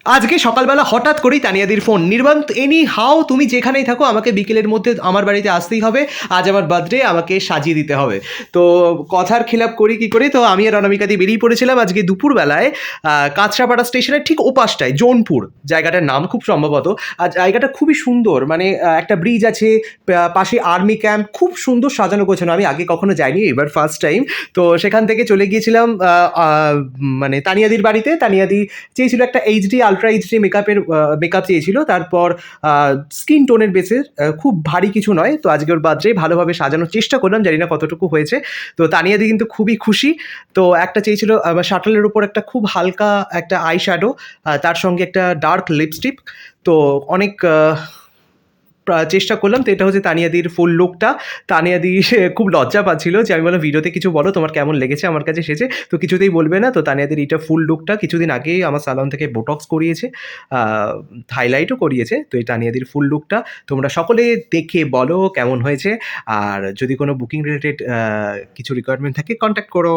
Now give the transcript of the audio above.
আজকে সকালবেলা হঠাৎ করেই তানিয়াদির ফোন, নির্বাণ এনি হাও তুমি যেখানেই থাকো আমাকে বিকেলের মধ্যে আমার বাড়িতে আসতেই হবে, আজ আমার বার্থডে, আমাকে সাজিয়ে দিতে হবে। তো কথার খিলাপ করি কি করে, তো আমি আর অনামিকাদি বেরিয়ে পড়েছিলাম আজকে দুপুরবেলায় কাঁচরাপাড়া স্টেশনের ঠিক ওপাশটায় জোনপুর জায়গাটার নাম খুব সম্ভবত। আর জায়গাটা খুবই সুন্দর, মানে একটা ব্রিজ আছে, পাশে আর্মি ক্যাম্প, খুব সুন্দর সাজানো গোছানো। আমি আগে কখনো যাইনি, এবার ফার্স্ট টাইম। তো সেখান থেকে চলে গিয়েছিলাম মানে তানিয়াদির বাড়িতে। তানিয়াদি চেয়েছিল একটা এইচডি আলট্রা এইচডি মেকআপ চেয়েছিল, তারপর স্কিন টোনের বেসে, খুব ভারী কিছু নয়। তো আজকে ওর বার্থডে ভালোভাবে সাজানোর চেষ্টা করলাম, জানি না কতটুকু হয়েছে। তো তানিয়াদি কিন্তু খুবই খুশি। তো একটা চেয়েছিল শাটলের উপর একটা খুব হালকা একটা আই শ্যাডো, তার সঙ্গে একটা ডার্ক লিপস্টিক। তো অনেক চেষ্টা করলাম। তো এটা হচ্ছে তানিয়াদির ফুল লুকটা। তানিয়াদি সে খুব লজ্জা পাচ্ছিল যে আমি বললাম ভিডিওতে কিছু বলো, তোমার কেমন লেগেছে আমার কাছে সেজে। তো কিছুতেই বলবে না। তো তানিয়াদির এটা ফুল লুকটা, কিছুদিন আগেই আমার সালন থেকে বোটক্স করিয়েছে, হাইলাইটও করিয়েছে। তো এই তানিয়াদির ফুল লুকটা তোমরা সকলে দেখে বলো কেমন হয়েছে। আর যদি কোনো বুকিং রিলেটেড কিছু রিকোয়ারমেন্ট থাকে কন্ট্যাক্ট করো।